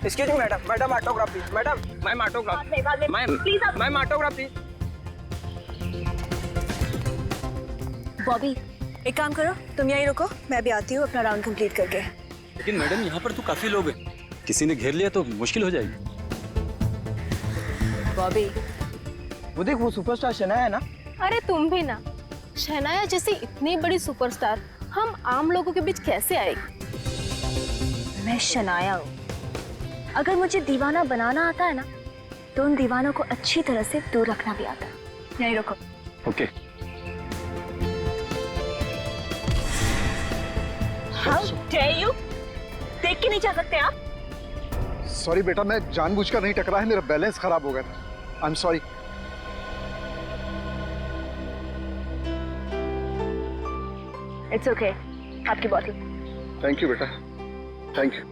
Excuse me madam, madam autograph please, madam ma'am autograph, ma'am autograph please. Bobby एक काम करो, तुम यहीं रुको, मैं भी आती हूँ अपना राउंड कंप्लीट करके। लेकिन मैडम यहाँ पर तो काफी लोग हैं, किसी ने घेर लिया तो मुश्किल हो जाएगी। बॉबी वो देख, वो सुपरस्टार शनाया है ना। अरे तुम भी ना, शनाया जैसी इतनी बड़ी सुपरस्टार हम आम लोगों के बीच कैसे आएगी? मैं शनाया हूँ, अगर मुझे दीवाना बनाना आता है ना तो उन दीवानों को अच्छी तरह से दूर रखना भी आता है। यहीं रुको। ओके। हाउ डेयर यू, देख के नहीं जा सकते आप? सॉरी बेटा, मैं जानबूझकर नहीं टकरा है, मेरा बैलेंस खराब हो गया था। I am sorry. It's okay, आपकी बॉटल। थैंक यू बेटा, थैंक यू।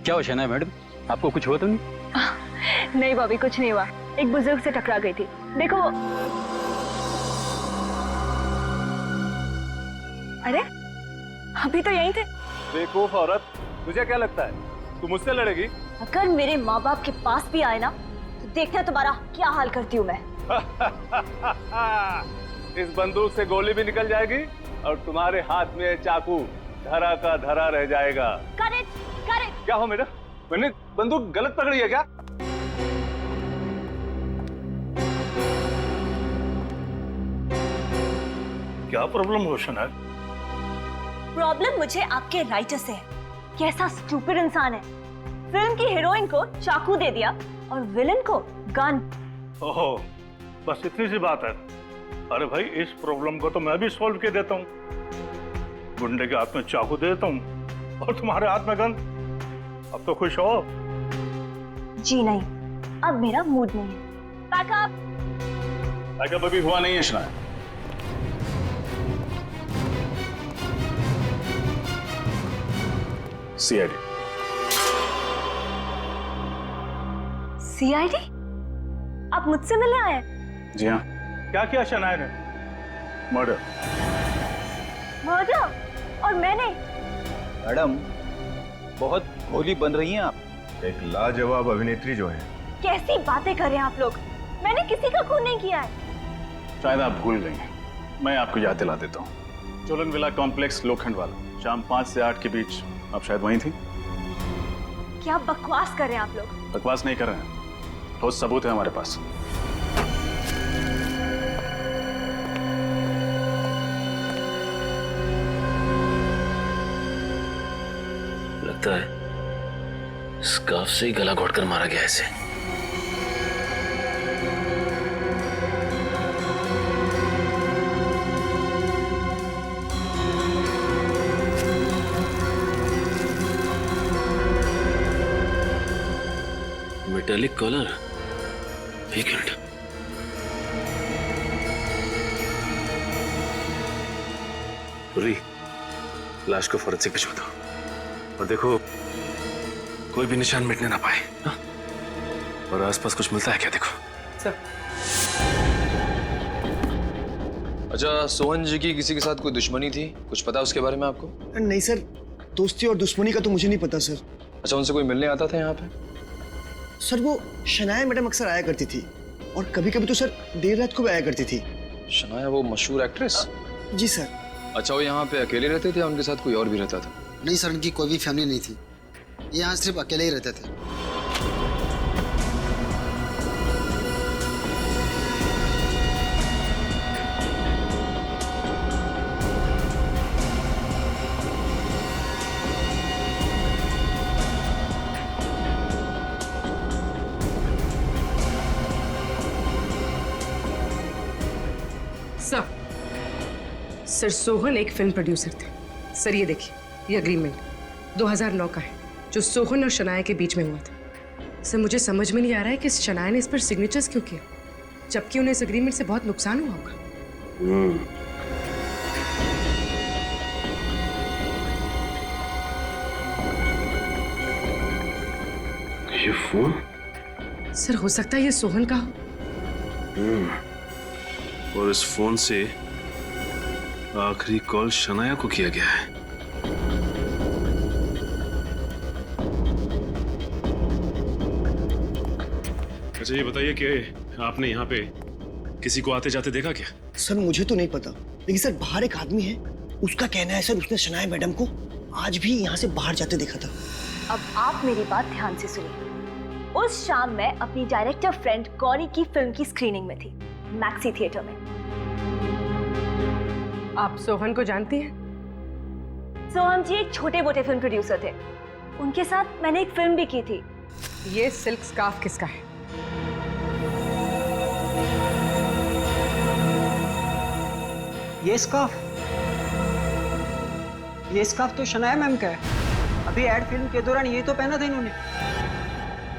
क्या हो शनाया मैडम, आपको कुछ हुआ तो नहीं? नहीं बॉबी, कुछ नहीं हुआ, एक बुजुर्ग से टकरा गई थी। देखो अरे अभी तो यहीं थे। बेवकूफ औरत, तुझे क्या लगता है तू मुझसे लड़ेगी? अगर मेरे माँ बाप के पास भी आए ना तो देखना तुम्हारा क्या हाल करती हूँ मैं। इस बंदूक से गोली भी निकल जाएगी और तुम्हारे हाथ में चाकू धरा का धरा रह जाएगा। Correct correct. क्या हो मेरा, मैंने बंदूक गलत पकड़ी है क्या? क्या प्रॉब्लम हो शनाया? प्रॉब्लम मुझे आपके राइटर से है। कैसा स्टूपिड इंसान है, फिल्म की हीरोइन को चाकू दे दिया और विलन को गन। ओहो, बस इतनी सी बात है। अरे भाई, इस प्रॉब्लम को तो मैं भी सॉल्व कर देता हूँ। गुंडे के हाथ में चाकू दे देता हूँ और तुम्हारे हाथ में गन। अब तो खुश हो? जी नहीं, अब मेरा मूड नहीं है। बैकअप। बैकअप अभी हुआ नहीं है शनाया। सीआईडी। सीआईडी? आप मुझसे मिलने आए हैं? जी हाँ। क्या किया शनाया ने? मर्डर। मर्डर? और मैंने? मैडम बहुत भोली बन रही हैं आप। एक लाजवाब अभिनेत्री जो है। कैसी बातें कर रहे हैं आप लोग, मैंने किसी का खून नहीं किया है। शायद आप भूल गई हैं, मैं आपको याद दिला देता हूँ। चोलन विला कॉम्प्लेक्स लोखंड वाला, शाम 5 से 8 के बीच आप शायद वहीं थी। क्या बकवास कर रहे हैं आप लोग? बकवास नहीं कर रहे हैं, ठोस सबूत है हमारे पास। लगता है स्कार्फ से ही गला घोटकर मारा गया इसे। मेटालिक कॉलर, एक मिनट। पूरी लाश को फॉरेंसिक भिजवा दो और देखो कोई भी निशान मिटने ना पाए। हाँ? और आसपास कुछ मिलता है क्या देखो। सर। अच्छा, सोहन जी की किसी के साथ कोई दुश्मनी थी, कुछ पता उसके बारे में आपको? नहीं सर, दोस्ती और दुश्मनी का तो मुझे नहीं पता सर। अच्छा, उनसे कोई मिलने आता था यहाँ पे? सर वो शनाया मैडम अक्सर आया करती थी और कभी कभी तो सर देर रात को भी आया करती थी। शनाया वो मशहूर एक्ट्रेस? जी सर। अच्छा, वो यहाँ पे अकेले रहते थे या उनके साथ कोई और भी रहता था? नहीं सर, उनकी कोई भी फैमिली नहीं थी, ये यहाँ सिर्फ अकेले ही रहते थे। सर सोहन एक फिल्म प्रोड्यूसर थे। सर ये देखिए, ये अग्रीमेंट 2009 का है जो सोहन और शनाया के बीच में हुआ था। सर मुझे समझ में नहीं आ रहा है कि शनाया ने इस पर सिग्नेचर्स क्यों किया, जबकि उन्हें इस अग्रीमेंट से बहुत नुकसान हुआ होगा। ये फोन? सर हो सकता है ये सोहन का हो। और इस फोन से आखिरी कॉल शनाया को किया गया है। अच्छा ये बताइए कि आपने यहाँ पे किसी को आते जाते देखा क्या? सर मुझे तो नहीं पता, लेकिन सर बाहर एक आदमी है, उसका कहना है सर उसने शनाया मैडम को आज भी यहाँ से बाहर जाते देखा था। अब आप मेरी बात ध्यान से सुनिए। उस शाम मैं अपनी डायरेक्टर फ्रेंड गौरी की फिल्म की स्क्रीनिंग में थी, मैक्सी थिएटर में। आप सोहन को जानती हैं? सोहन जी एक छोटे मोटे फिल्म प्रोड्यूसर थे, उनके साथ मैंने एक फिल्म भी की थी। ये सिल्क स्कार्फ किसका है? ये स्कार्फ तो शनाया मैम का है। अभी एड फिल्म के दौरान ये तो पहना था इन्होंने।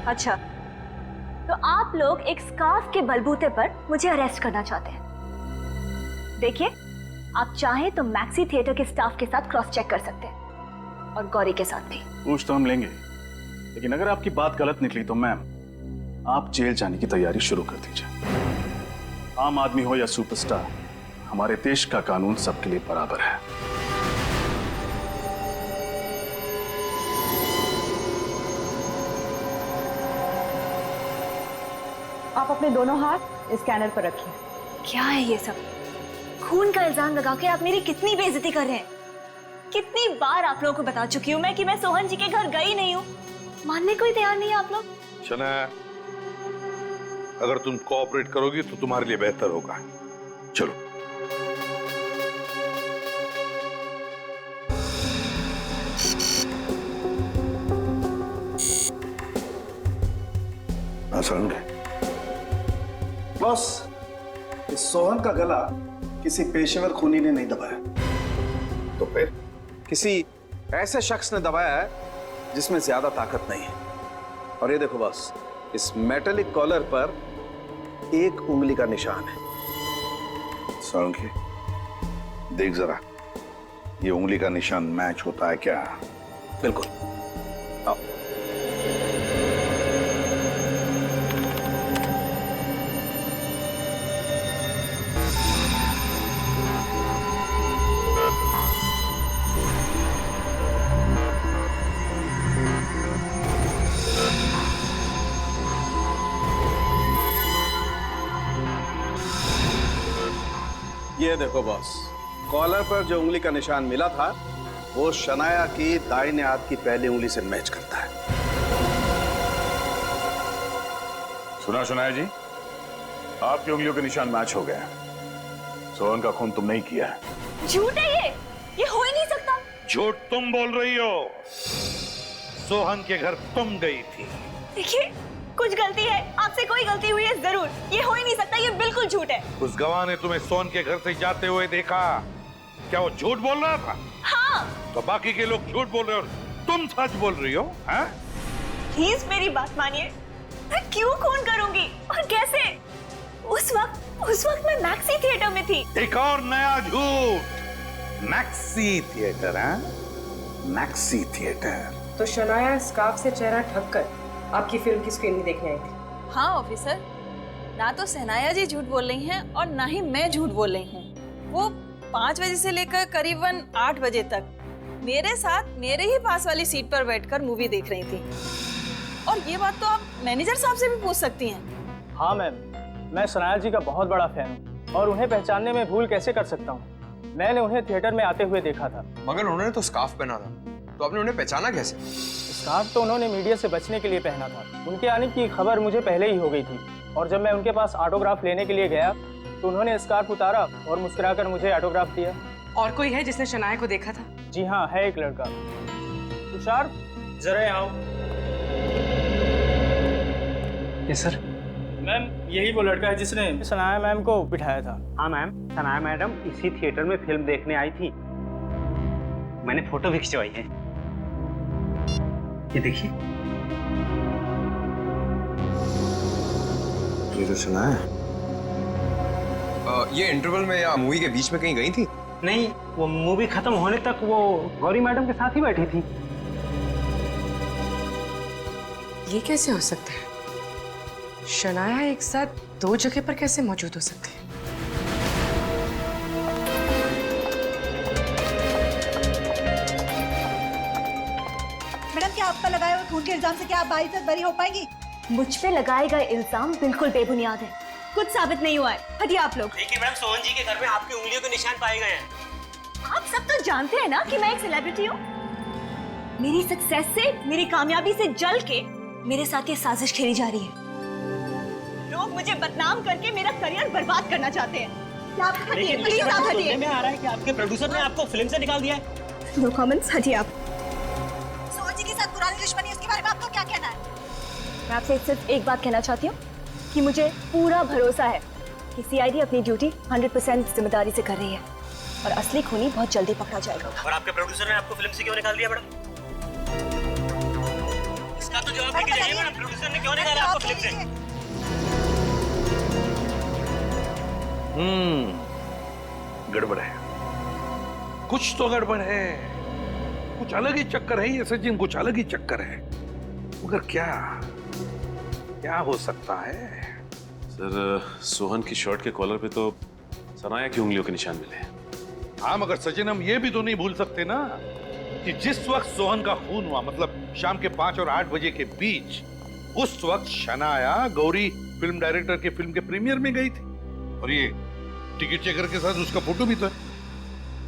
अच्छा, तो आप लोग एक स्कार्फ के बलबूते पर मुझे अरेस्ट करना चाहते हैं। देखिए, आप चाहें तो मैक्सी थिएटर के स्टाफ के साथ क्रॉस चेक कर सकते हैं और गौरी के साथ भी। पूछ तो हम लेंगे, लेकिन अगर आपकी बात गलत निकली तो मैम आप जेल जाने की तैयारी शुरू कर दीजिए। आम आदमी हो या सुपरस्टार, हमारे देश का कानून सबके लिए बराबर है। आप अपने दोनों हाथ स्कैनर पर रखिए। क्या है ये सब? खून का इल्जाम लगा के आप मेरी कितनी बेइज्जती कर रहे हैं। कितनी बार आप लोगों को बता चुकी हूँ मैं कि मैं सोहन जी के घर गई नहीं हूँ। मानने को ही तैयार नहीं है आप लोग। शनाया, अगर तुम कोऑपरेट करोगी तो तुम्हारे लिए बेहतर होगा। चलो। बॉस, इस सोहन का गला किसी पेशेवर खूनी ने नहीं दबाया। तो फिर किसी ऐसे शख्स ने दबाया है जिसमें ज्यादा ताकत नहीं है। और ये देखो बॉस, इस मेटेलिक कॉलर पर एक उंगली का निशान है। सोलंकी, देख जरा, ये उंगली का निशान मैच होता है क्या? बिल्कुल। आओ। ये देखो बॉस, कॉलर पर जो उंगली का निशान मिला था वो शनाया की दाहिने हाथ की पहली उंगली से मैच करता है। सुना शनाया जी, आपकी उंगलियों के निशान मैच हो गए। सोहन का खून तुमने ही किया है। झूठ है ये हो ही नहीं सकता। झूठ तुम बोल रही हो। सोहन के घर तुम गई थी। देखिए, कुछ गलती है, आपसे कोई गलती हुई है जरूर। ये हो ही नहीं सकता, ये बिल्कुल झूठ है। उस गवाह ने तुम्हें सोहन के घर से जाते हुए देखा। क्या वो झूठ बोल रहा था? हाँ। तो बाकी के लोग झूठ बोल रहे हो, तुम सच बोल रही हो? हैं? प्लीज मेरी बात मानिए। मैं क्यों खून करूंगी और कैसे? उस वक्त मैं मैक्सी थिएटर में थी। एक और नया झूठ। मैक्सी थिएटर है? Maxi theatre. तो शनाया स्कार्फ से चेहरा ढक कर आपकी फिल्म की स्क्रीनिंग देखने आई थी। हाँ ऑफिसर, ना तो सहनाया जी झूठ बोल रही हैं और ना ही मैं झूठ बोल रही हूँ। वो 5 बजे से लेकर करीबन 8 बजे तक मेरे साथ मेरे ही पास वाली सीट पर बैठकर मूवी देख रही थी। और ये बात तो आप मैनेजर साहब से भी पूछ सकती हैं। हाँ मैम, मैं शनाया जी का बहुत बड़ा फैन हूँ और उन्हें पहचानने में भूल कैसे कर सकता हूँ। मैंने उन्हें थिएटर में आते हुए देखा था। मगर उन्होंने तो स्कार्फ पहना था, तो आपने उन्हें पहचाना कैसे? स्कार्फ तो उन्होंने मीडिया से बचने के लिए पहना था। उनके आने की खबर मुझे पहले ही हो गई थी और जब मैं उनके पास ऑटोग्राफ लेने के लिए गया तो उन्होंने स्कार्फ उतारा और मुस्कुराकर मुझे ऑटोग्राफ दिया। और कोई है जिसने शनाया को देखा था? जी हाँ, है एक लड़का। तुषार, जरा आओ। Yes sir. मैम, यही वो लड़का है जिसने शनाया मैम को बिठाया था। हाँ मैम, शनाया मैडम इसी थिएटर में फिल्म देखने आई थी। मैंने फोटो भी खिंचवाई है, ये देखिए। ये तो सुना है। ये इंटरवल में या मूवी के बीच में कहीं गई थी? नहीं, वो मूवी खत्म होने तक वो गौरी मैडम के साथ ही बैठी थी। ये कैसे हो सकता है? शनाया एक साथ 2 जगह पर कैसे मौजूद हो सकते हैं? मैडम, क्या आपका लगाए हुए खून के इल्जाम से क्या आप बाइज्जत बरी हो पाएंगी? मुझ पे लगाए गए इल्जाम बिल्कुल बेबुनियाद है, कुछ साबित नहीं हुआ है। हटिए आप लोग। देखिए मैम, सोहन जी के घर में आपकी उंगलियों के निशान पाए गए हैं। आप सब तो जानते हैं ना कि मैं एक सेलिब्रिटी हूँ। मेरी सक्सेस से, मेरी कामयाबी से जल के मेरे साथ ये साजिश खेली जा रही है। लोग मुझे बदनाम करके मेरा करियर बर्बाद करना चाहते हैं। आप हटिए, प्लीज आप हटिए। सुनने में आ रहा है कि आपके प्रोड्यूसर ने आपको फिल्म से निकाल दिया है। नो कमेंट्स, हटिए आप। सोहन जी के साथ पुरानी दुश्मनी, उसके बारे में आपको क्या कहना है? मैं आपसे सिर्फ एक बात कहना चाहती हूँ कि मुझे पूरा भरोसा है कि सीआईडी अपनी ड्यूटी 100% जिम्मेदारी से कर रही है और असली खूनी बहुत जल्दी पकड़ा जाएगा। और आपके प्रोड्यूसर ने आपको फिल्म से क्यों निकाल दिया मैडम? इसका तो जवाब देके जाइए मैडम, प्रोड्यूसर ने क्यों निकाला आपको फिल्म से? गड़बड़ है, कुछ तो गड़बड़ है, कुछ अलग ही चक्कर है ये सचिन, कुछ अलग ही चक्कर है। मगर क्या क्या हो सकता है? सर, सोहन की शर्ट के कॉलर पे तो सनाया की उंगलियों के निशान मिले हैं। हाँ, मगर सचिन हम ये भी तो नहीं भूल सकते ना कि जिस वक्त सोहन का खून हुआ, मतलब शाम के 5 और 8 बजे के बीच, उस वक्त शनाया गौरी फिल्म डायरेक्टर के फिल्म के प्रीमियर में गई थी और ये टिकट चेकर के साथ उसका फोटो भी था।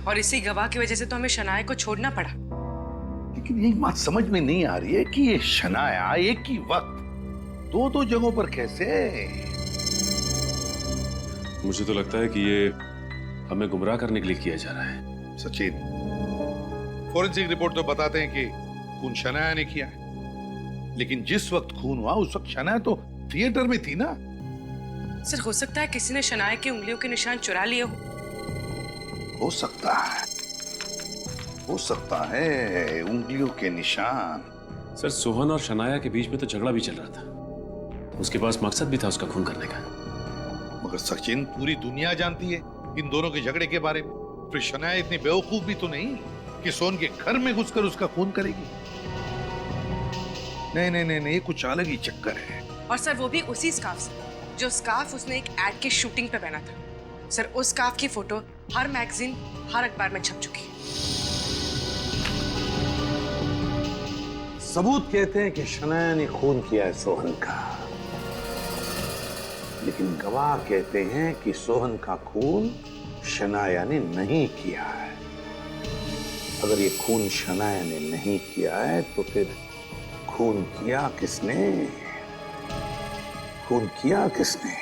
और इसी गवाह की वजह से तो हमें शनाया को छोड़ना पड़ा। लेकिन यही बात समझ में नहीं आ रही है कि ये शनाया एक ही वक्त दो जगहों पर कैसे? मुझे तो लगता है कि ये हमें गुमराह करने के लिए किया जा रहा है। सचिन, फोरेंसिक रिपोर्ट तो बताते हैं कि खून शनाया ने किया है, लेकिन जिस वक्त खून हुआ उस वक्त शनाया तो थिएटर में थी ना। सर, हो सकता है किसी ने शनाया की उंगलियों के निशान चुरा लिए हो सकता है, हो सकता है उंगलियों के निशान। सर, सोहन और शनाया के बीच में तो झगड़ा भी चल रहा था, उसके पास मकसद भी था उसका खून करने का। मगर सचिन, पूरी दुनिया जानती है इन दोनों के झगड़े के बारे में। फिर शनाया इतनी बेवकूफ भी तो नहीं कि सोहन के घर में घुसकर उसका खून करेगी। नहीं नहीं नहीं नहीं, कुछ अलग ही चक्कर है। और सर, वो भी उसी स्कार्फ से, जो स्कार्फ उसने एक एड की शूटिंग पे पहना था। सर, उस स्कार्फ की फोटो हर मैगजीन, हर अखबार में छप चुकी है। सबूत कहते हैं कि शनाया ने खून किया है सोहन का, लेकिन गवाह कहते हैं कि सोहन का खून शनाया ने नहीं किया है। अगर ये खून शनाया ने नहीं किया है तो फिर खून किया किसने? खून किया किसने?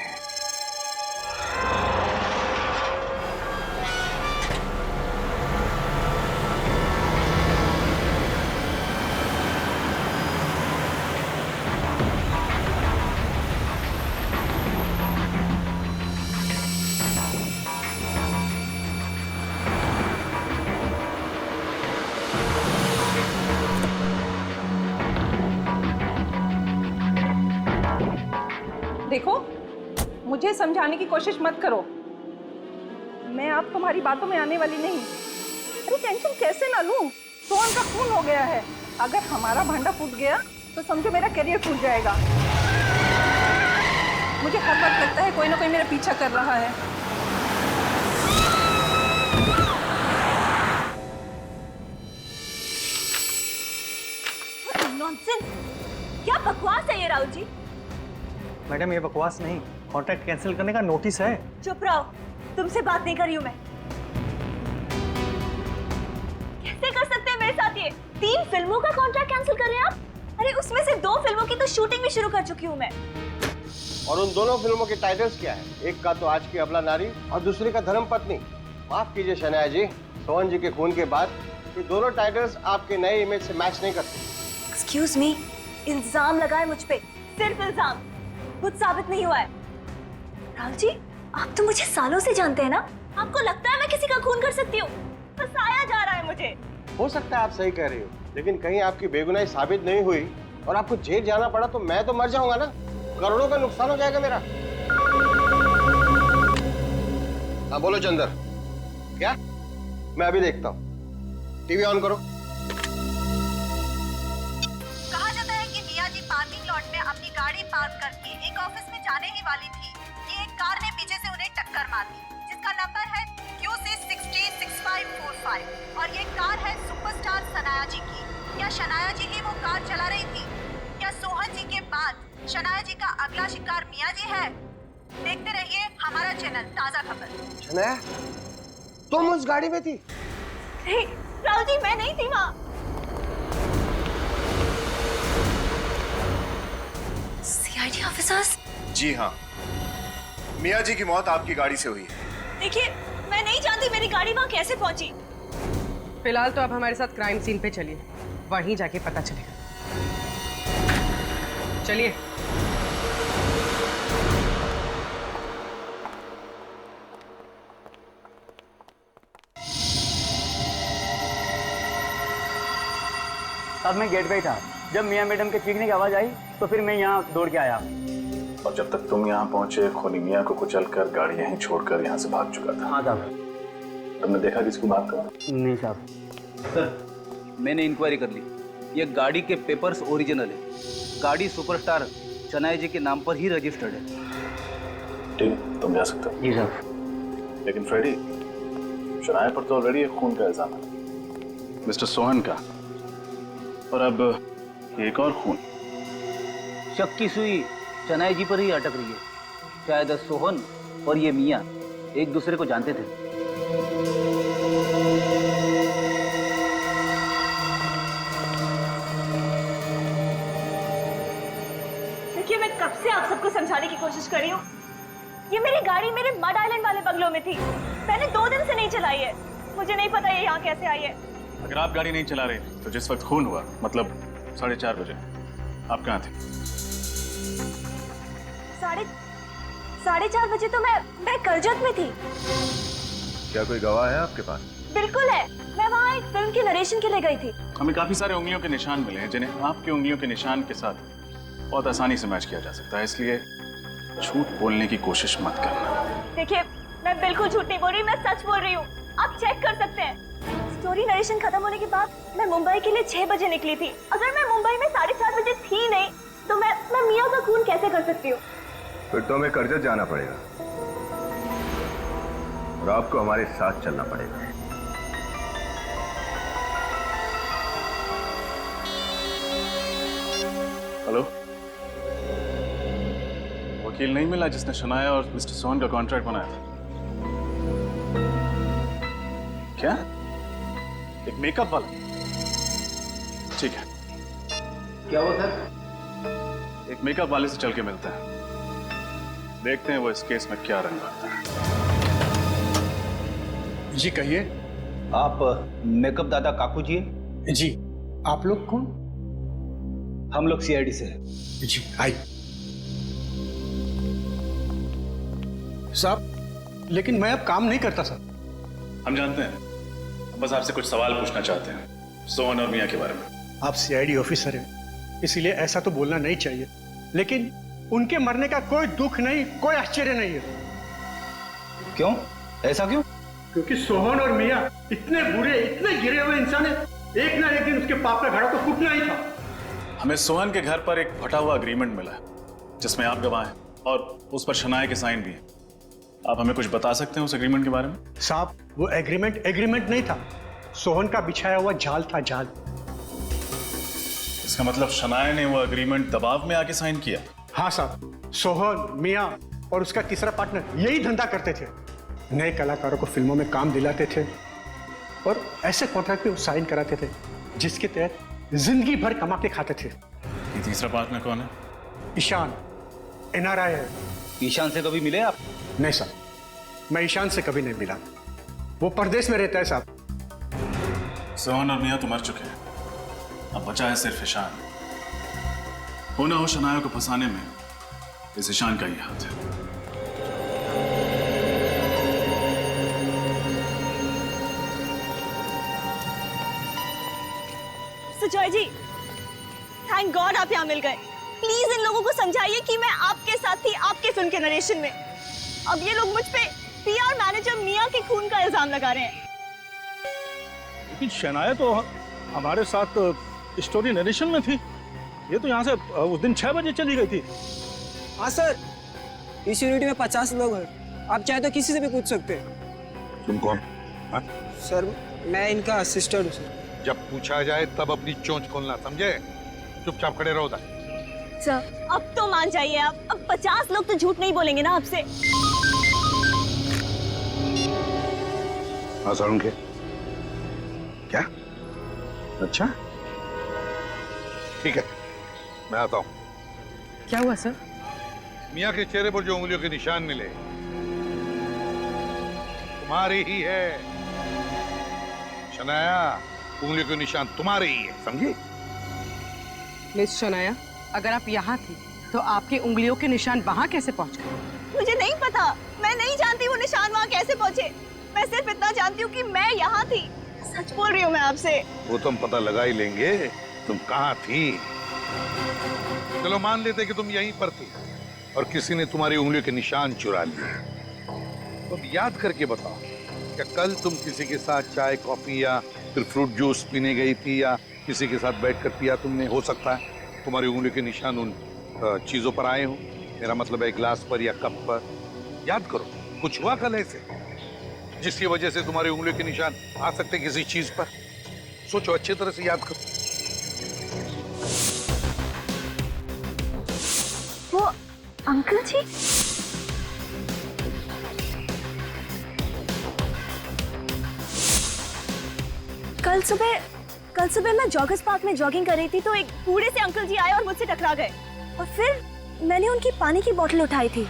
देखो, मुझे समझाने की कोशिश मत करो, मैं आप तुम्हारी बातों में आने वाली नहीं। अरे टेंशन कैसे ना लूं? सोहन का खून हो गया है, अगर हमारा भांडा फूट गया तो समझो मेरा करियर फूट जाएगा। मुझे हर वक्त लगता है कोई ना कोई मेरा पीछा कर रहा है। नॉनसेंस, क्या बकवास है ये राहुल जी? मैडम, ये बकवास नहीं, कॉन्ट्रैक्ट कैंसिल करने का नोटिस है। चुप रहो, तुमसे बात नहीं कर रही हूँ मैं। कैसे कर सकते हैं मेरे साथ ये? 3 फिल्मों का कॉन्ट्रैक्ट कैंसिल कर रहे हैं आप? अरे उसमें से 2 फिल्मों की तो शूटिंग भी शुरू कर चुकी हूँ मैं। और उन दोनों फिल्मों के टाइटल्स क्या है? एक का तो आज की अबला नारी और दूसरी का धर्म पत्नी। माफ कीजिए शनाया जी, सोहन जी के खून के बाद ये दोनों टाइटल्स आपके नए इमेज से मैच नहीं करते। एक्सक्यूज मी, इल्जाम लगाए मुझ पे, सिर्फ इल्जाम, कुछ साबित नहीं हुआ है। राहुल जी, आप तो मुझे सालों से जानते हैं ना, आपको लगता है मैं किसी का खून कर सकती हूँ? फंसाया जा रहा है मुझे। हो सकता है आप सही कह रही हो, लेकिन कहीं आपकी बेगुनाही साबित नहीं हुई और आपको जेल जाना पड़ा तो मैं तो मर जाऊंगा ना, करोड़ों का नुकसान हो जाएगा मेरा। हाँ बोलो चंदर, क्या? मैं अभी देखता हूँ, टीवी ऑन करो। कहा जाता है कि मिया जी पार्किंग लॉट में अपनी गाड़ी पार्क करके एक ऑफिस में जाने ही वाली थी कि एक कार ने पीछे से उन्हें टक्कर मार दी, जिसका नंबर है QC606545 और ये कार है सुपरस्टार शनाया जी की। क्या शनाया जी ही वो कार चला रही थी? क्या सोहन जी के बाद शनाया जी का अगला शिकार मिया जी है। देखते रहिए हमारा चैनल ताजा खबर। शनाया, तुम उस गाड़ी में थी? नहीं राहुल जी, मैं नहीं थी वहाँ। CID officers? जी हाँ, मिया जी की मौत आपकी गाड़ी से हुई है। देखिए, मैं नहीं जानती मेरी गाड़ी वहाँ कैसे पहुंची। फिलहाल तो आप हमारे साथ क्राइम सीन पे चलिए, वहीं जाके पता चलेगा। चलिए। तब मैं गेट पे ही था। जब मियां मैडम के चीखने की आवाज आई तो फिर मैं यहाँ दौड़ के आया। और जब तक तुम यहाँ पहुंचे, खूनी मियां को कुचलकर गाड़ी यहीं छोड़कर यहाँ से भाग चुका था। हाँ साहब। तुमने देखा किसको भागता हुआ? नहीं साहब। सर, मैंने इंक्वायरी कर ली। ये गाड़ी के पेपर्स ओरिजिनल है। गाड़ी सुपरस्टार शनाया जी के नाम पर ही रजिस्टर्ड है। ठीक है, तुम जा सकते हो। जी साहब। लेकिन फ्रेडी, शनाया पर तो ऑलरेडी एक खून का इल्जाम है, मिस्टर सोहन का, और अब एक और खून। शक की सुई शनाया जी पर ही अटक रही है। शायद सोहन और ये मियां एक दूसरे को जानते थे। देखिए, मैं कब से आप सबको समझाने की कोशिश कर रही हूँ। ये मेरी गाड़ी मेरे मड आइलैंड वाले बंगलों में थी। मैंने 2 दिन से नहीं चलाई है। मुझे नहीं पता ये यहाँ कैसे आई है। अगर आप गाड़ी नहीं चला रहे थे तो जिस वक्त खून हुआ, मतलब 4:30 बजे, आप कहाँ थे? 4:30 बजे तो मैं करजत में थी। क्या कोई गवाह है आपके पास? बिल्कुल है। मैं वहाँ एक फिल्म के नरेशन के लिए गई थी। हमें काफी सारे उंगलियों के निशान मिले हैं जिन्हें आपकी उंगलियों के निशान के साथ बहुत आसानी से मैच किया जा सकता है, इसलिए झूठ बोलने की कोशिश मत करना। देखिए, मैं बिल्कुल झूठ नहीं बोल रही, मैं सच बोल रही हूँ। आप चेक कर सकते हैं। स्टोरी नरेशन खत्म होने के बाद मैं मुंबई के लिए 6 बजे निकली थी। अगर मैं मुंबई में 4:30 बजे थी नहीं तो मैं मियां का खून कैसे कर सकती हूँ? फिर तो हमें करजत जाना पड़ेगा और आपको हमारे साथ चलना पड़ेगा। हेलो, वकील नहीं मिला जिसने शनाया और मिस्टर सोहन का कॉन्ट्रैक्ट बनाया था? क्या? एक मेकअप वाला? ठीक है। क्या हुआ सर? एक मेकअप वाले से चल के मिलते हैं, देखते हैं वो इस केस में क्या रंग लाता है। जी कहिए। आप मेकअप दादा काकू जी? जी। आप लोग कौन? हम लोग सीआईडी से हैं। जी आइए। साहब, लेकिन मैं अब काम नहीं करता सर। हम जानते हैं, हम बस आपसे कुछ सवाल पूछना चाहते हैं सोहन और मियां के बारे में। आप सीआईडी ऑफिसर हैं, इसलिए ऐसा तो बोलना नहीं चाहिए, लेकिन उनके मरने का कोई दुख नहीं, कोई आश्चर्य नहीं है। क्यों? ऐसा क्यों? क्योंकि सोहन और मियां इतने बुरे, इतने गिरे हुए इंसान हैं, एक ना एक दिन उसके पाप का घड़ा तो फूटना ही था। हमें सोहन के घर पर एक फटा हुआ एग्रीमेंट मिला है जिसमें आप गवाह हैं और उस पर शनाया के साइन भी हैं। आप हमें कुछ बता सकते हैं उस एग्रीमेंट के बारे में? साहब, वो एग्रीमेंट नहीं था, सोहन का बिछाया हुआ जाल था, जाल। इसका मतलब शनाया ने वो एग्रीमेंट दबाव में आके साइन किया? हाँ साहब, सोहन, मियां और उसका तीसरा पार्टनर यही धंधा करते थे। नए कलाकारों को फिल्मों में काम दिलाते थे और ऐसे कॉन्ट्रैक्ट पे वो साइन कराते थे जिसके तहत जिंदगी भर कमा के खाते थे। ये तीसरा पार्टनर कौन है? ईशान, NRI है। ईशान से कभी मिले आप? नहीं साहब, मैं ईशान से कभी नहीं मिला, वो परदेश में रहता है साहब। सोहन और मियां तो मर चुके हैं, अब बचा है सिर्फ ईशान। हो ना हो शनाया को फंसाने में इस ईशान का ही हाथ है। सुजॉय जी, थैंक गॉड आप यहाँ मिल गए। प्लीज इन लोगों को समझाइए कि मैं आपके साथ थी आपके फिल्म के नरेशन में। अब ये लोग मुझ पे PR मैनेजर मियां के खून का इल्जाम लगा रहे हैं। लेकिन शनाया तो हमारे साथ स्टोरी नरेशन में थी। ये तो यहाँ से उस दिन 6 बजे चली गई थी। हाँ सर, इस यूनिट में 50 लोग हैं, आप चाहे तो किसी से भी पूछ सकते हैं। तुम कौन? सर, मैं इनका असिस्टेंट हूँ सर। जब पूछा जाए तब अपनी चोंच खोलना, समझे? चुपचाप खड़े रहो। सर अब तो मान जाइए आप, अब 50 लोग तो झूठ नहीं बोलेंगे ना आपसे। हाँ सारुण के क्या? अच्छा ठीक है, मैं आता हूँ। क्या हुआ सर? मियाँ के चेहरे पर जो उंगलियों के निशान मिले तुम्हारे ही है। शनाया, उंगलियों के निशान तुम्हारे ही है, समझी? मिस शनाया, अगर आप यहाँ थी तो आपकी उंगलियों के निशान वहाँ कैसे पहुँच गए? मुझे नहीं पता, मैं नहीं जानती वो निशान वहाँ कैसे पहुँचे। मैं सिर्फ इतना जानती हूँ कि मैं यहाँ थी। सच बोल रही हूँ मैं आपसे। वो तो हम पता लगा ही लेंगे तुम कहाँ थी। चलो मान लेते कि तुम यहीं पर थी और किसी ने तुम्हारी उंगलियों के निशान चुरा लिए। तुम याद करके बताओ, क्या कल तुम किसी के साथ चाय कॉफी या फिर फ्रूट जूस पीने गई थी या किसी के साथ बैठकर पिया तुमने? हो सकता है तुम्हारी उंगलियों के निशान उन चीजों पर आए हो। मेरा मतलब है ग्लास पर या कप पर। याद करो, कुछ हुआ कल ऐसे जिसकी वजह से तुम्हारी उंगलियों के निशान आ सकते किसी चीज पर? सोचो, अच्छी तरह से याद करो। वो अंकल जी? कल सुबह मैं जॉगर्स पार्क में जॉगिंग कर रही थी तो एक बूढ़े से अंकल जी आए और मुझसे टकरा गए और फिर मैंने उनकी पानी की बोतल उठाई थी।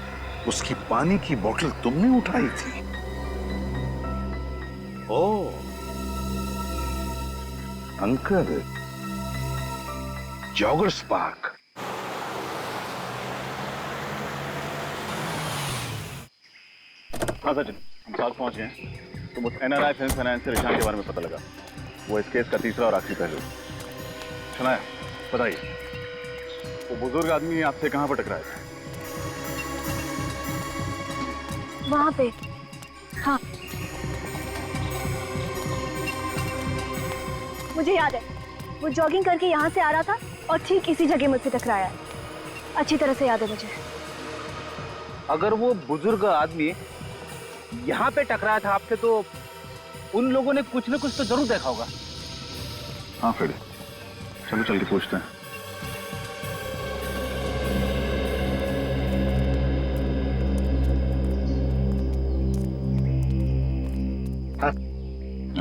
उसकी पानी की बोतल तुमने उठाई थी? ओ, अंकल, जॉगर्स पार्क। हाँ सचिन, हम पार्क पहुंच गए। तो मुझे NRI फिल्म फाइनेंस से निशान के बारे में पता लगा। वो इस केस का तीसरा और आखिरी पहलू। शनाया, बताइए, वो बुजुर्ग आदमी आपसे कहाँ पर टकराया था? वहाँ पे। हाँ, मुझे याद है, वो जॉगिंग करके यहाँ से आ रहा था और ठीक इसी जगह मुझसे टकराया। अच्छी तरह से याद है मुझे। अगर वो बुजुर्ग आदमी यहाँ पे टकराया था आपसे तो उन लोगों ने कुछ न कुछ तो जरूर देखा होगा। हाँ फ्रेडी, चलो चल के पूछते हैं।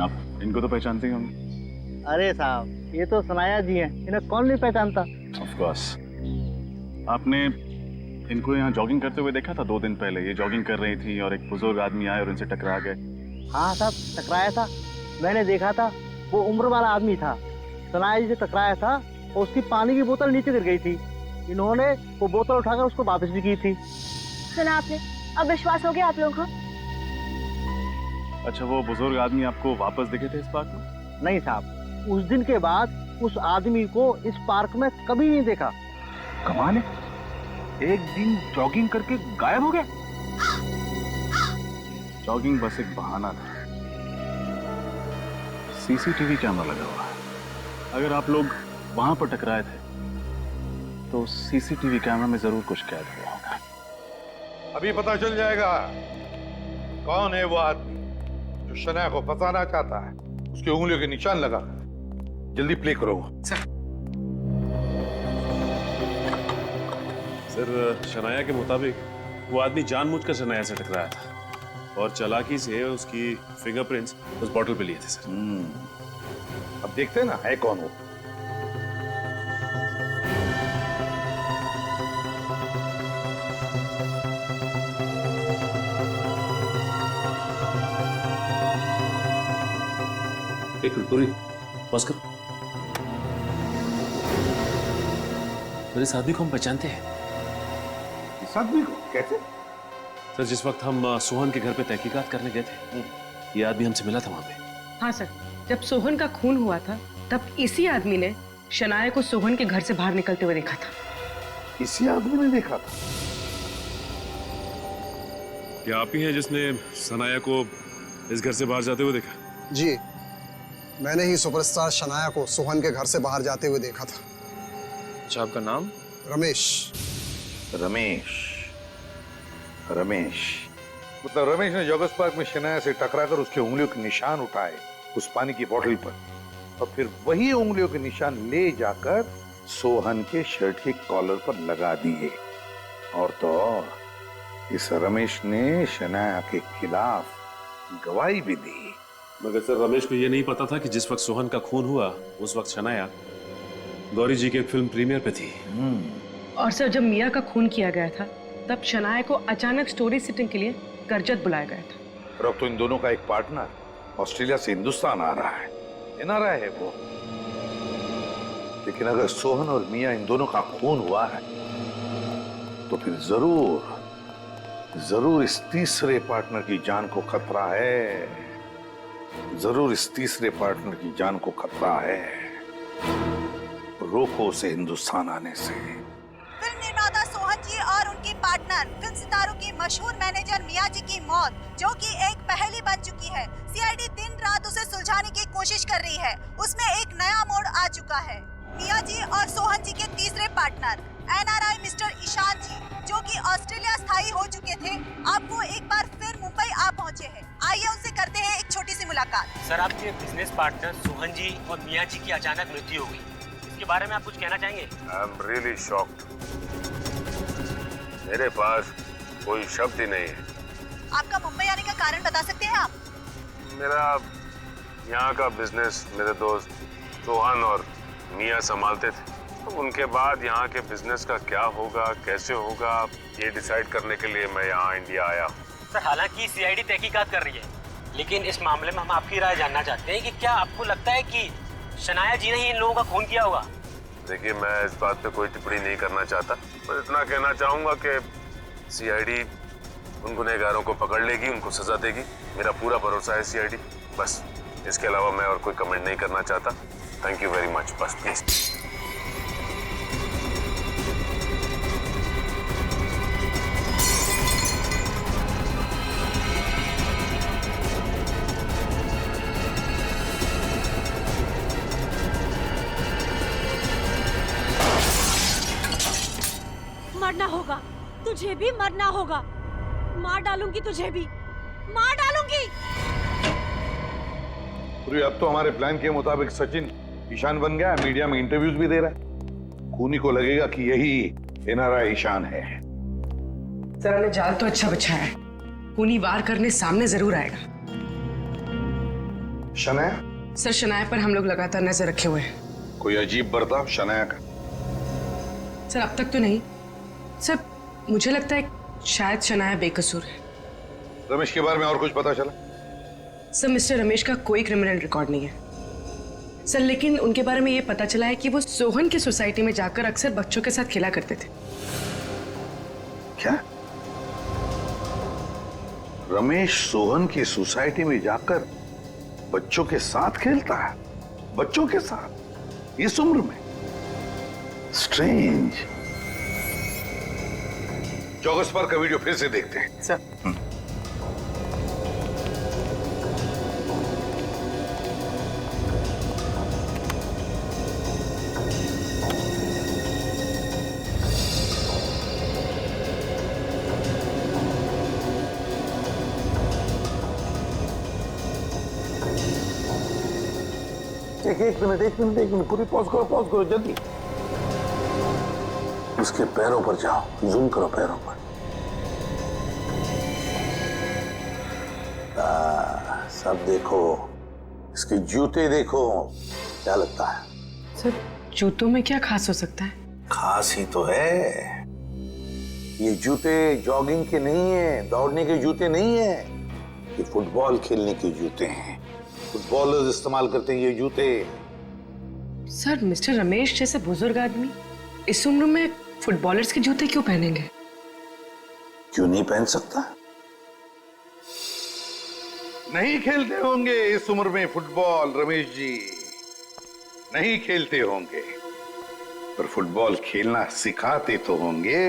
आप इनको तो पहचानते ही होंगे। अरे साहब, ये तो सनाया जी हैं, इन्हें कौन नहीं पहचानता। Of course. आपने इनको यहाँ जॉगिंग करते हुए देखा था 2 दिन पहले। ये जॉगिंग कर रही थी और एक बुजुर्ग आदमी आए और इनसे टकरा गए। हाँ साहब, टकराया था, मैंने देखा था। वो उम्र वाला आदमी था, सनाया जी से टकराया था और उसकी पानी की बोतल नीचे गिर गई थी। इन्होंने वो बोतल उठाकर उसको वापस भी की थी। सुना आपने? अब विश्वास हो गया आप लोगों को? अच्छा, वो बुजुर्ग आदमी आपको वापस दिखे थे इस पार्क में? नहीं साहब, उस दिन के बाद उस आदमी को इस पार्क में कभी नहीं देखा। कमाल है, एक दिन जॉगिंग करके गायब हो गया। जॉगिंग बस एक बहाना था। CCTV कैमरा लगा हुआ है। अगर आप लोग वहां पर टकराए थे तो CCTV कैमरा में जरूर कुछ कैद हुआ होगा। अभी पता चल जाएगा कौन है वो आदमी जो शनाया को फंसाना चाहता है। उसकी उंगलियों के निशान लगा। जल्दी प्ले करो। सर, शनाया के मुताबिक वो आदमी जानबूझकर शनाया से टकराया था और चालाकी से उसकी फिंगरप्रिंट्स उस बॉटल पे लिए थे सर। अब देखते हैं ना है कौन वो। एक मिनट, पूरी बस करो। सर, इस आदमी को हम पहचानते हैं। इस आदमी को कैसे? सर, जिस वक्त हम सोहन के घर पे तहकीकात करने गए थे, ये आदमी हमसे मिला था वहां पे। हाँ सर, जब सोहन का खून हुआ था तब इसी आदमी ने शनाया को सोहन के घर से बाहर निकलते हुए देखा था। इसी आदमी ने देखा था? क्या आप ही हैं जिसने शनाया को इस घर से बाहर जाते हुए देखा? जी, मैंने ही सुपरस्टार शनाया को सोहन के घर से बाहर जाते हुए देखा था। अच्छा, आपका नाम? रमेश। रमेश, मतलब रमेश ने जॉगर्स पार्क में शनाया से टकराकर उसके उंगलियों के निशान उठाए उस पानी की बोतल पर और फिर वही उंगलियों के निशान ले जाकर सोहन के शर्ट के कॉलर पर लगा दिए। और तो और इस रमेश ने शनाया के खिलाफ गवाही भी दी। मगर सर रमेश को यह नहीं पता था कि जिस वक्त सोहन का खून हुआ उस वक्त शनाया गौरी जी के फिल्म प्रीमियर पे थी। और सर जब मिया का खून किया गया था तब शनाया को अचानक स्टोरी सिटिंग के लिए करजत बुलाया गया था। और अब तो इन दोनों का एक पार्टनर ऑस्ट्रेलिया से हिंदुस्तान आ रहा है, एनआरआई है वो। लेकिन अगर सोहन और मिया इन दोनों का खून हुआ है तो फिर जरूर इस तीसरे पार्टनर की जान को खतरा है। जरूर इस तीसरे पार्टनर की जान को खतरा है। रोको उसे हिंदुस्तान आने से। फिल्म निर्माता सोहन जी और उनकी पार्टनर फिल्म सितारों की मशहूर मैनेजर मिया जी की मौत, जो कि एक पहेली बन चुकी है। सीआईडी दिन रात उसे सुलझाने की कोशिश कर रही है। उसमें एक नया मोड़ आ चुका है। मिया जी और सोहन जी के तीसरे पार्टनर एनआरआई मिस्टर ईशान जी, जो कि ऑस्ट्रेलिया स्थायी हो चुके थे, अब वो एक बार फिर मुंबई आ पहुंचे हैं। आइए उनसे करते हैं एक छोटी सी मुलाकात। सर, आपके बिजनेस पार्टनर सोहन जी और मिया जी की अचानक मृत्यु हो गई, इसके बारे में आप कुछ कहना चाहेंगे? I am really shocked. मेरे पास कोई शब्द ही नहीं है। आपका मुंबई आने का कारण बता सकते हैं आप? मेरा यहाँ का बिजनेस मेरे दोस्त सोहन और मिया संभालते थे। तो उनके बाद यहाँ के बिजनेस का क्या होगा, कैसे होगा, ये डिसाइड करने के लिए मैं यहाँ इंडिया आया हूँ। सर, हालांकि सीआईडी तहकीकात कर रही है, लेकिन इस मामले में हम आपकी राय जानना चाहते हैं कि क्या आपको लगता है कि शनाया जी ने ही इन लोगों का खून किया होगा? देखिए, मैं इस बात पे कोई टिप्पणी नहीं करना चाहता। मैं इतना कहना चाहूँगा कि सीआईडी उन गुनहगारों को पकड़ लेगी, उनको सजा देगी। मेरा पूरा भरोसा है सीआईडी। बस इसके अलावा मैं और कोई कमेंट नहीं करना चाहता। Thank you very much. बस प्लीज। मरना होगा, तुझे भी मरना होगा। मार डालूंगी तुझे भी, मार डालूंगी। अब तो हमारे प्लान के मुताबिक सचिन ईशान बन गया, मीडिया में इंटरव्यूज भी दे रहा है। खूनी को लगेगा कि यही एनआरआई ईशान है। सर, हमने जाल तो अच्छा बिछाया है, खूनी वार करने सामने जरूर आएगा। शनाया? सर, शनाया पर हम लोग लगातार नजर रखे हुए हैं। कोई अजीब बर्ताव शनाया का? सर, अब तक तो नहीं। सर, मुझे लगता है शायद शनाया बेकसूर है। रमेश के बारे में और कुछ पता चला? सर, मिस्टर रमेश का कोई क्रिमिनल रिकॉर्ड नहीं है सर, लेकिन उनके बारे में ये पता चला है कि वो सोहन की सोसाइटी में जाकर अक्सर बच्चों के साथ खेला करते थे। क्या? रमेश सोहन की सोसाइटी में जाकर बच्चों के साथ खेलता है? बच्चों के साथ इस उम्र में? स्ट्रेंज। जॉगर्स पार्क का वीडियो फिर से देखते हैं। सर। एक मिनट पूरी पॉज करो जल्दी। उसके पैरों पर जाओ, जूम करो पैरों पर। सब देखो, इसके जूते देखो, क्या लगता है? सर, जूतों में क्या खास हो सकता है? खास ही तो है। ये जूते जॉगिंग के नहीं है, दौड़ने के जूते नहीं है, ये फुटबॉल खेलने के जूते हैं। फुटबॉलर्स इस्तेमाल करते हैं ये जूते। सर, मिस्टर रमेश जैसे बुजुर्ग आदमी इस उम्र में फुटबॉलर्स के जूते क्यों पहनेंगे? क्यों नहीं पहन सकता? नहीं खेलते होंगे इस उम्र में फुटबॉल रमेश जी, नहीं खेलते होंगे, पर फुटबॉल खेलना सिखाते तो होंगे।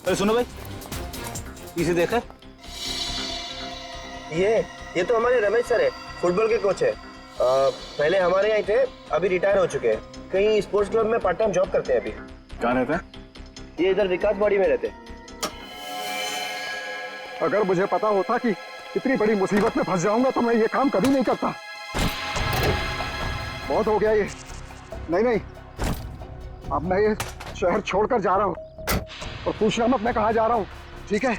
अरे सुनो भाई, इसे देखा? ये तो हमारे रमेश सर है, फुटबॉल के कोच है। पहले हमारे यहाँ थे, अभी रिटायर हो चुके हैं। कहीं स्पोर्ट्स क्लब में पार्ट टाइम जॉब करते हैं अभी। कहाँ रहते हैं? ये इधर विकास बॉडी में रहते हैं। अगर मुझे पता होता कि इतनी बड़ी मुसीबत में फंस जाऊंगा तो मैं ये काम कभी नहीं करता। बहुत हो गया ये। नहीं, अब मैं ये शहर छोड़कर जा रहा हूँ और पूछना मत मैं कहाँ जा रहा हूँ, ठीक है?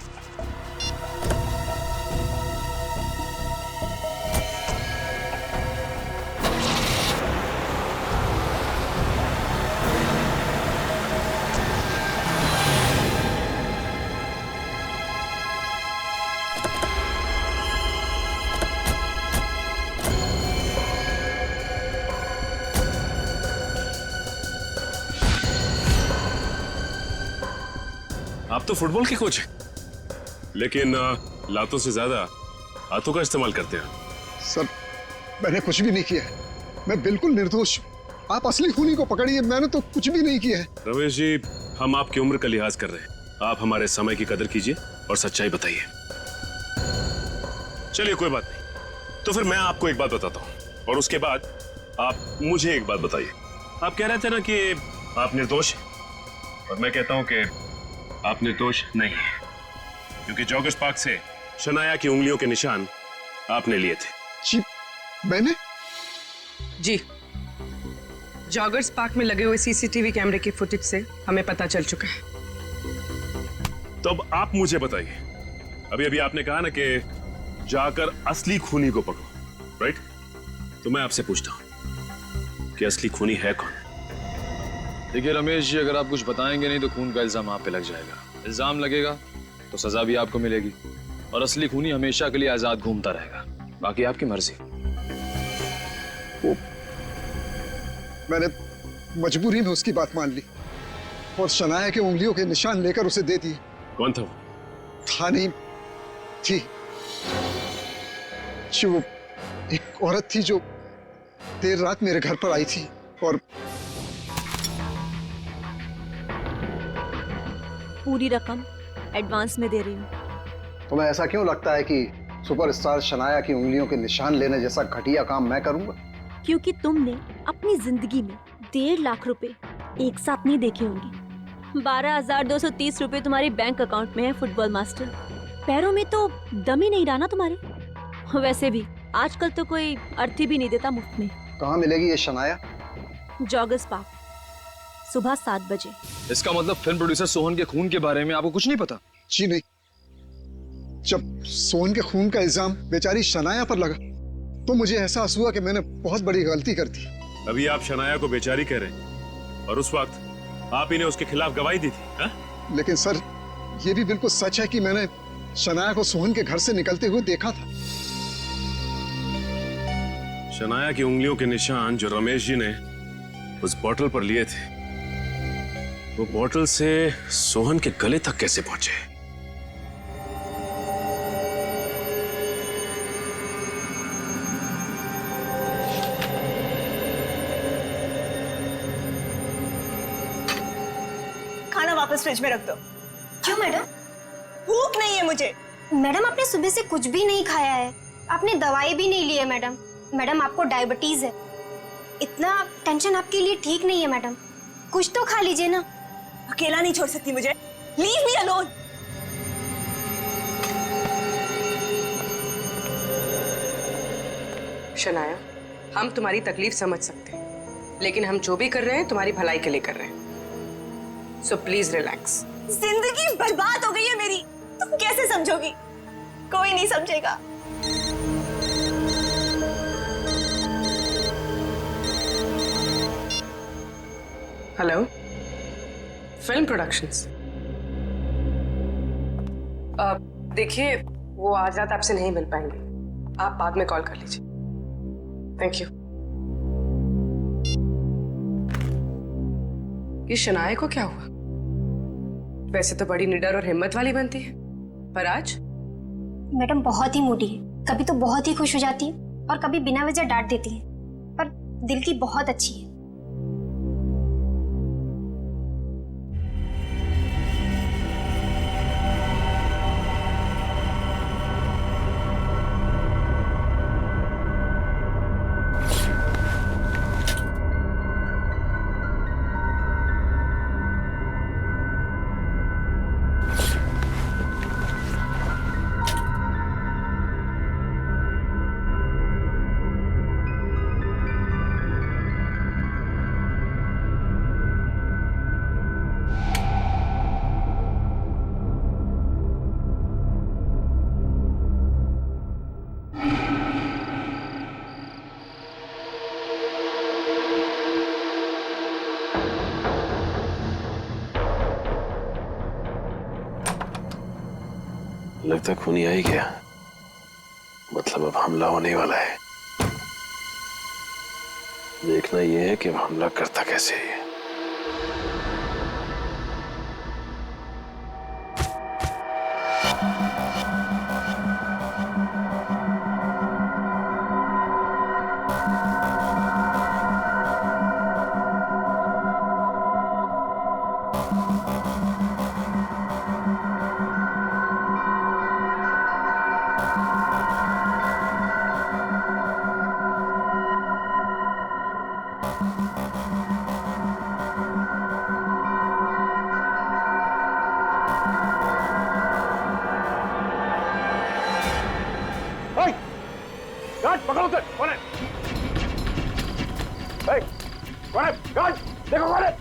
आप तो फुटबॉल के कोच हैं, लेकिन लातों से ज्यादा हाथों का इस्तेमाल करते हैं। सर, मैंने कुछ भी नहीं किया है। मैं बिल्कुल निर्दोष हूँ। आप असली खूनी को पकड़िए, मैंने तो कुछ भी नहीं किया है। रमेश जी, हम आपकी उम्र का लिहाज कर रहे हैं। आप हमारे समय की कदर कीजिए और सच्चाई बताइए। चलिए कोई बात नहीं, तो फिर मैं आपको एक बात बताता हूँ और उसके बाद आप मुझे एक बात बताइए। आप कह रहे थे ना कि आप निर्दोष हैं, और मैं कहता हूँ कि आप निर्दोष नहीं है, क्योंकि जॉगर्स पार्क से शनाया की उंगलियों के निशान आपने लिए थे। जी, मैंने? जी, जॉगर्स पार्क में लगे हुए सीसीटीवी कैमरे की फुटेज से हमें पता चल चुका है। तो अब आप मुझे बताइए, अभी अभी आपने कहा ना कि जाकर असली खूनी को पकड़ो, राइट? तो मैं आपसे पूछता हूं कि असली खूनी है कौन? देखिए रमेश जी, अगर आप कुछ बताएंगे नहीं तो खून का इल्जाम आप पे लग जाएगा। इल्जाम लगेगा तो सजा भी आपको मिलेगी, और असली खूनी हमेशा के लिए आजाद घूमता रहेगा। बाकी आपकी मर्जी। मैंने मजबूरी में उसकी बात मान ली और शनाया के उंगलियों के निशान लेकर उसे दे दिए। कौन था वो? था नहीं, थी। वो एक औरत थी जो देर रात मेरे घर पर आई थी और पूरी रकम एडवांस में दे रही हूँ। तुम्हें ऐसा क्यों लगता है कि सुपरस्टार शनाया की उंगलियों के निशान लेने जैसा घटिया काम मैं करूंगा? क्योंकि तुमने अपनी जिंदगी में 1.5 लाख रुपए एक साथ नहीं देखे होंगे। 12,230 रुपए तुम्हारे बैंक अकाउंट में है फुटबॉल मास्टर। पैरों में तो दम ही नहीं रहा ना तुम्हारे। वैसे भी आजकल तो कोई अर्थी भी नहीं देता मुफ्त में। कहाँ मिलेगी ये शनाया? जॉगर्स पार्क, सुबह 7 बजे। इसका मतलब फिल्म प्रोड्यूसर सोहन के खून के बारे में आपको कुछ नहीं पता? जी नहीं। जब सोहन के खून का इल्जाम बेचारी शनाया पर लगा तो मुझे एहसास हुआ कि मैंने बहुत बड़ी गलती कर दी। अभी आप शनाया को बेचारी कह रहे हैं और उस वक्त आप ही ने उसके खिलाफ गवाही दी थी, हा? लेकिन सर, ये भी बिल्कुल सच है कि मैंने शनाया को सोहन के घर से निकलते हुए देखा था। शनाया की उंगलियों के निशान जो रमेश जी ने उस बोतल पर लिए थे, वो बोतल से सोहन के गले तक कैसे पहुंचे? खाना वापस फ्रिज में रख दो। क्यों मैडम? भूख नहीं है मुझे। मैडम, आपने सुबह से कुछ भी नहीं खाया है, आपने दवाई भी नहीं ली है मैडम। मैडम, आपको डायबिटीज है, इतना टेंशन आपके लिए ठीक नहीं है मैडम। कुछ तो खा लीजिए ना। अकेला नहीं छोड़ सकती मुझे। Leave me alone. शनाया, हम तुम्हारी तकलीफ समझ सकते हैं, लेकिन हम जो भी कर रहे हैं तुम्हारी भलाई के लिए कर रहे हैं। So please relax. जिंदगी बर्बाद हो गई है मेरी, तुम कैसे समझोगी? कोई नहीं समझेगा। Hello, film productions. देखिए, वो आज रात आपसे नहीं मिल पाएंगे, आप बाद में कॉल कर लीजिए। Thank you. ये शनाया को क्या हुआ? वैसे तो बड़ी निडर और हिम्मत वाली बनती है, पर आज? मैडम बहुत ही मूडी है, कभी तो बहुत ही खुश हो जाती है और कभी बिना वजह डांट देती है, पर दिल की बहुत अच्छी है। लगता है खूनी आ ही गया। मतलब अब हमला होने वाला है। देखना यह है कि अब हमला करता कैसे है। गार्ड पकड़ो उसे। कौन है? कौन है? गार्ड देखो कौन है?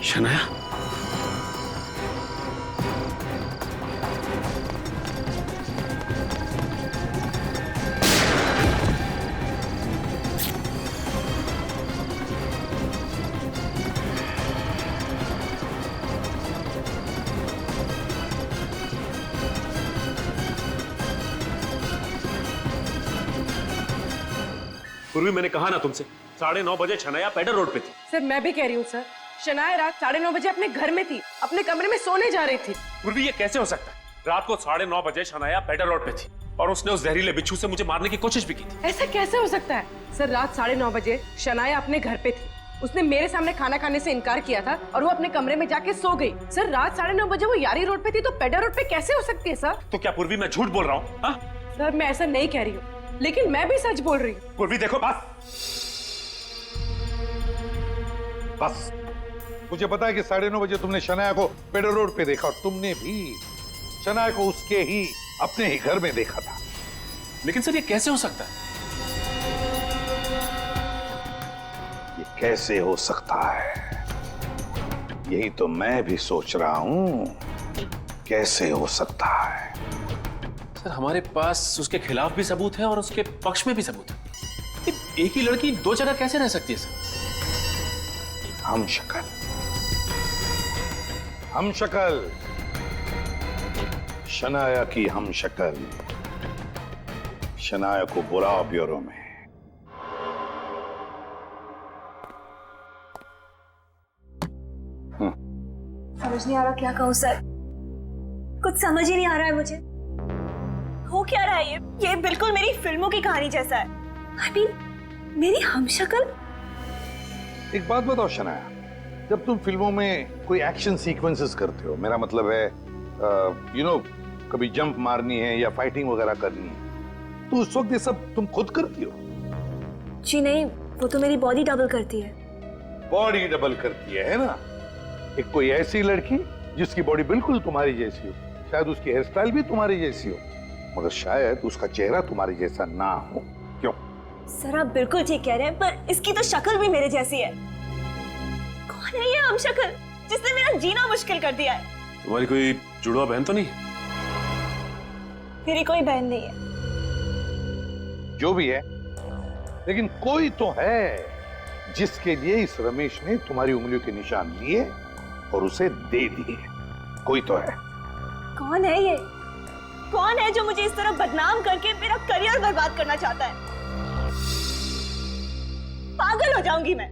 शनाया, पूर्वी मैंने कहा ना तुमसे, 9:30 बजे शनाया पेडर रोड पे थी। सर मैं भी कह रही हूँ सर, शनाया रात 9:30 बजे अपने घर में थी, अपने कमरे में सोने जा रही थी। पूर्वी ये कैसे हो सकता है? रात को 9:30 बजे शनाया पेडर रोड पे थी और उसने उस जहरीले बिच्छू से मुझे मारने की कोशिश भी की थी। ऐसा कैसे हो सकता है सर? रात 9:30 बजे शनाया अपने घर पे थी, उसने मेरे सामने खाना खाने से इनकार किया था और वो अपने कमरे में जाके सो गई। सर रात 9:30 बजे वो यारी रोड पे थी तो पेडर रोड पे कैसे हो सकती है सर? तो क्या पूर्वी मैं झूठ बोल रहा हूँ? सर मैं ऐसा नहीं कह रही हूँ, लेकिन मैं भी सच बोल रही हूँ। पूर्वी देखो, बस मुझे पता है कि 9:30 बजे तुमने शनाया को पेडर रोड पे देखा और तुमने भी शनाया को उसके ही अपने ही घर में देखा था। लेकिन सर ये कैसे हो सकता है? ये कैसे हो सकता है, यही तो मैं भी सोच रहा हूं, कैसे हो सकता है। सर हमारे पास उसके खिलाफ भी सबूत है और उसके पक्ष में भी सबूत है। एक ही लड़की दो जगह कैसे रह सकती है सर? हम शक्ल शनाया की हम शक्ल। शनाया को बुलाओ ब्यूरो में। समझ नहीं आ रहा क्या कहूँ सर, कुछ समझ ही नहीं आ रहा है मुझे। हो क्या रहा है ये बिल्कुल मेरी फिल्मों की कहानी जैसा है। I mean, मेरी हमशक्ल। एक बात बताओ शनाया, जब तुम फिल्मों में कोई एक्शन सीक्वेंसेस करते हो, मेरा मतलब है कभी जंप मारनी है या फाइटिंग वगैरह करनी है, तो उस वक्त ये सब तुम खुद करती हो? जी नहीं, वो तो मेरी बॉडी डबल करती है। बॉडी डबल करती है ना? एक कोई ऐसी लड़की जिसकी बॉडी बिल्कुल तुम्हारी जैसी हो, शायद उसकी हेयर स्टाइल भी तुम्हारी जैसी हो, मगर शायद उसका चेहरा तुम्हारी जैसा ना हो। क्यों? सर आप बिल्कुल ठीक कह रहे हैं, पर इसकी तो शक्ल भी मेरे जैसी है। कौन है ये हमशक्ल जिसने मेरा जीना मुश्किल कर दिया है? तुम्हारी कोई जुड़वा बहन तो नहीं? मेरी कोई बहन नहीं है। जो भी है, लेकिन कोई तो है जिसके लिए इस रमेश ने तुम्हारी उंगलियों के निशान लिए और उसे दे दिए। कोई तो है। कौन है ये? कौन है जो मुझे इस तरह बदनाम करके मेरा करियर बर्बाद करना चाहता है? पागल हो जाऊंगी मैं।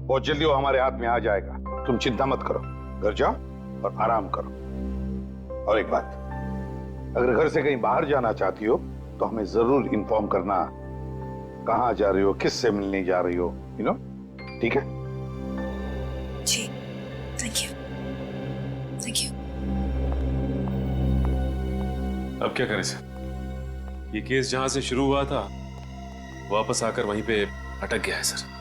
बहुत जल्दी वो हमारे हाथ में आ जाएगा, तुम चिंता मत करो। घर जाओ और आराम करो। और एक बात, अगर घर से कहीं बाहर जाना चाहती हो तो हमें जरूर इन्फॉर्म करना, कहाँ जा रही हो, किससे मिलने जा रही हो, ठीक है? जी, थैंक यू। अब क्या करें सर? ये केस जहां से शुरू हुआ था वापस आकर वहीं पे अटक गया है सर।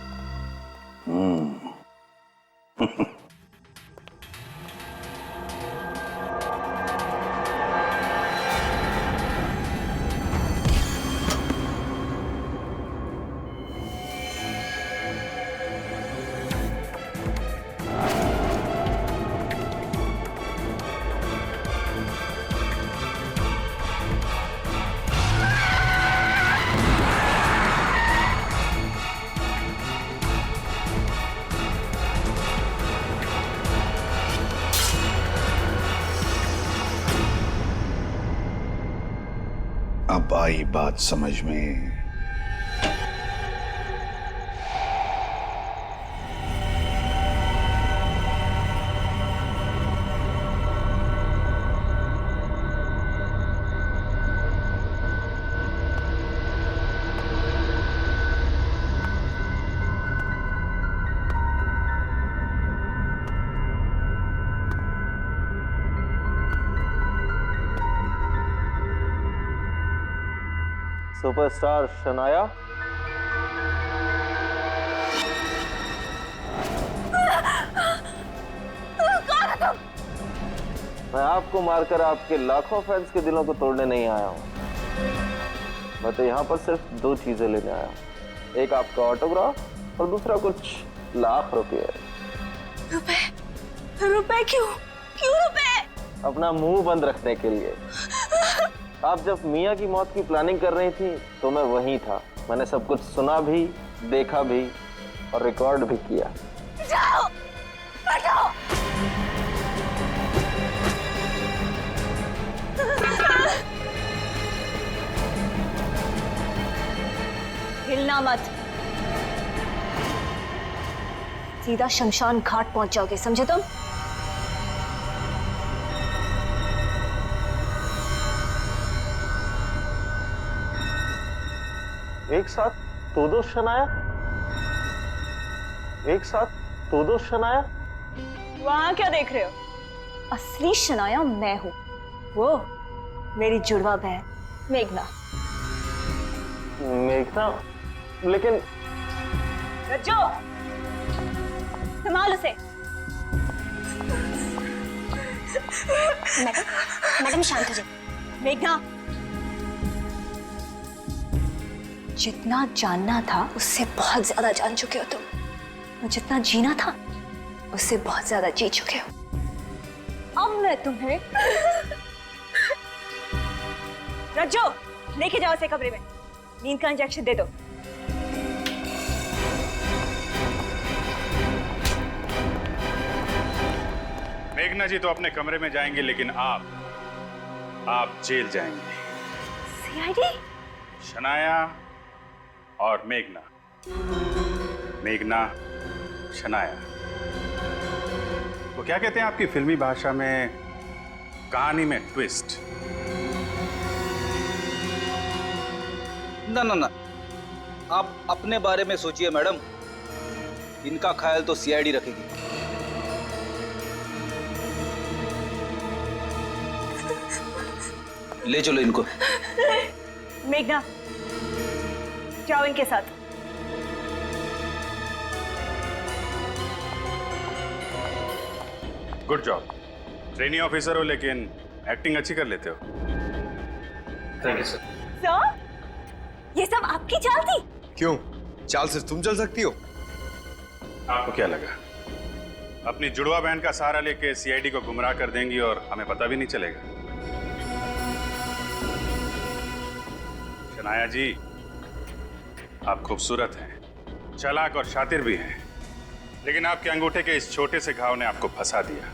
अब आई बात समझ में। सुपरस्टार शनाया, मैं आपको मारकर आपके लाखों फैंस के दिलों को तोड़ने नहीं आया हूं। मैं तो यहाँ पर सिर्फ दो चीजें लेने आया हूं, एक आपका ऑटोग्राफ और दूसरा कुछ लाख रुपए। रुपए क्यों? क्यों रुपए? अपना मुंह बंद रखने के लिए। आप जब मियाँ की मौत की प्लानिंग कर रही थी तो मैं वहीं था। मैंने सब कुछ सुना भी, देखा भी और रिकॉर्ड भी किया। जाओ, बैठो। हिलना मत, सीधा शमशान घाट पहुंच जाओगे, समझे तुम? एक साथ दो शनाया, एक साथ दो शनाया। वहां क्या देख रहे हो? असली शनाया मैं हूं, वो मेरी जुड़वा बहन मेघना। मेघना? लेकिन रज्जो, संभाल उसे। मैडम शांत हो जाइए। मेघना, जितना जानना था उससे बहुत ज्यादा जान चुके हो तुम, और जितना जीना था उससे बहुत ज्यादा जी चुके हो। अब मैं तुम्हें रज्जो, लेके जाओ उसे कमरे में, नींद का इंजेक्शन दे दो। मेघना जी तो अपने कमरे में जाएंगे, लेकिन आप जेल जाएंगे। सीआईडी? शनाया और मेघना, मेघना शनाया। वो क्या कहते हैं आपकी फिल्मी भाषा में, कहानी में ट्विस्ट। ना ना ना, आप अपने बारे में सोचिए मैडम, इनका ख्याल तो सीआईडी रखेगी। ले चलो इनको। मेघना, जाओ इनके साथ। Good job. ट्रेनी ऑफिसर हो लेकिन एक्टिंग अच्छी कर लेते हो। Thank you sir. सर, ये सब आपकी चाल थी? क्यों? चाल से तुम चल सकती हो? आपको क्या लगा अपनी जुड़वा बहन का सहारा लेके सीआईडी को गुमराह कर देंगी और हमें पता भी नहीं चलेगा? शनाया जी, आप खूबसूरत हैं, चालाक और शातिर भी हैं, लेकिन आपके अंगूठे के इस छोटे से घाव ने आपको फंसा दिया।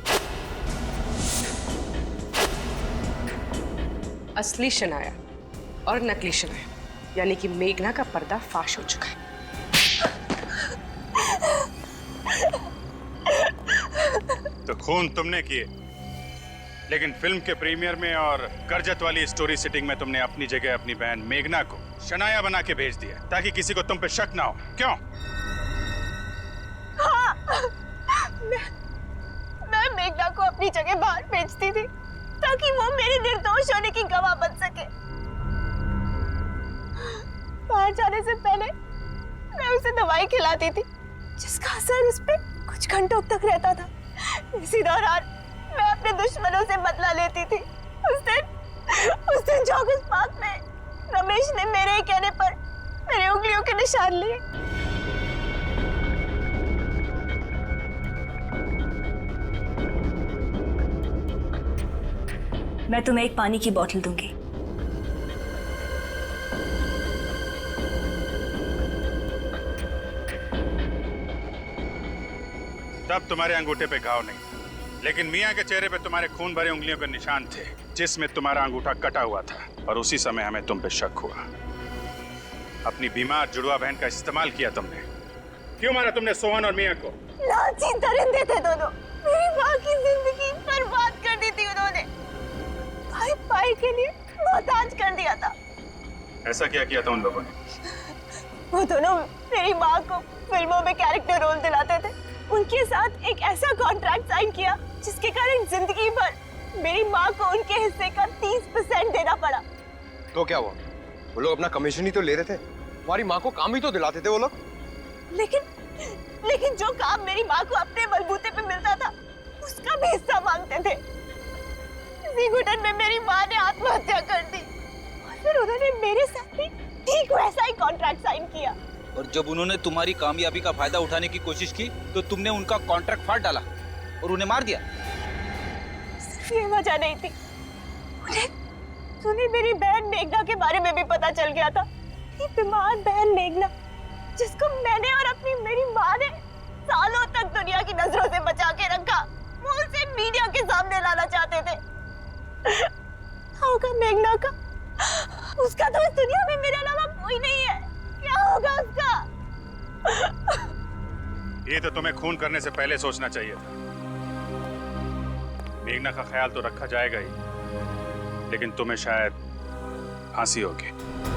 असली शनाया और नकली शनाया यानी कि मेघना का पर्दा फाश हो चुका है। तो खून तुमने किए, लेकिन फिल्म के प्रीमियर में और करजत वाली स्टोरी सिटिंग में तुमने अपनी जगह अपनी बहन मेघना को शनाया बना के भेज दिया ताकि किसी को तुम पे शक ना हो। क्यों? हाँ, मैं मेघना को अपनी जगह बाहर भेजती थी ताकि वो मेरे निर्दोष होने की गवाह बन सके। बाहर जाने से पहले मैं उसे दवाई खिलाती थी जिसका असर उस पे कुछ घंटों तक रहता था। इसी दौरान मैं अपने दुश्मनों से बदला लेती थी। उस दिन जॉगर्स पार्क में रमेश ने मेरे ही कहने पर मेरी उंगलियों के निशान लिए। मैं तुम्हें एक पानी की बोतल दूंगी। तब तुम्हारे अंगूठे पे घाव नहीं, लेकिन मियां के चेहरे पे तुम्हारे खून भरे उंगलियों के निशान थे। जिसमें तुम्हारा अंगूठा कटा हुआ था और उसी समय हमें तुम पे शक हुआ। अपनी बीमार जुड़वा बहन का इस्तेमाल किया तुमने। क्यों मारा तुमने सोहन और मिया को? लालची दरिंदे थे दोनों। मेरी माँ की जिंदगी बर्बाद कर दी थी उन्होंने। भाई भाई के लिए मोहताज कर दिया था। ऐसा क्या किया था उन लोगों ने? वो दोनों मेरी माँ को फिल्मों में कैरेक्टर रोल दिलाते थे। उनके साथ एक ऐसा कॉन्ट्रैक्ट साइन किया जिसके कारण जिंदगी भर मेरी माँ को उनके हिस्से का 30% देना पड़ा। तो क्या हुआ? वो लोग अपना कमीशन ही तो ले रहे थे, हमारी माँ को काम ही तो दिलाते थे वो लोग। लेकिन जो काम मेरी माँ को अपने बलबूते पे मिलता था उसका भी हिस्सा मांगते थे। इसी घुटन में मेरी माँ ने आत्महत्या कर दी और फिर उन्होंने मेरे साथ भी ठीक वैसा ही कॉन्ट्रैक्ट साइन किया। और जब उन्होंने तुम्हारी कामयाबी का फायदा उठाने की कोशिश की तो तुमने उनका कॉन्ट्रैक्ट फाड़ डाला और उन्हें मार दिया। सिर्फ ये वजह नहीं थी, उन्हें मेरी बहन मेघना के बारे में भी पता चल गया था। मेरी बीमार बहन मेघना, जिसको मैंने और अपनी मेरी माँ ने सालों तक दुनिया की नजरों से बचा के रखा, वो उसे मीडिया के सामने लाना चाहते थे। क्या होगा मेघना का? उसका तो इस दुनिया में मेरे अलावा कोई नहीं है। क्या होगा उसका? ये तो तुम्हें खून करने से पहले सोचना चाहिए था। मेघना का ख्याल तो रखा जाएगा ही, लेकिन तुम्हें शायद फांसी होगी।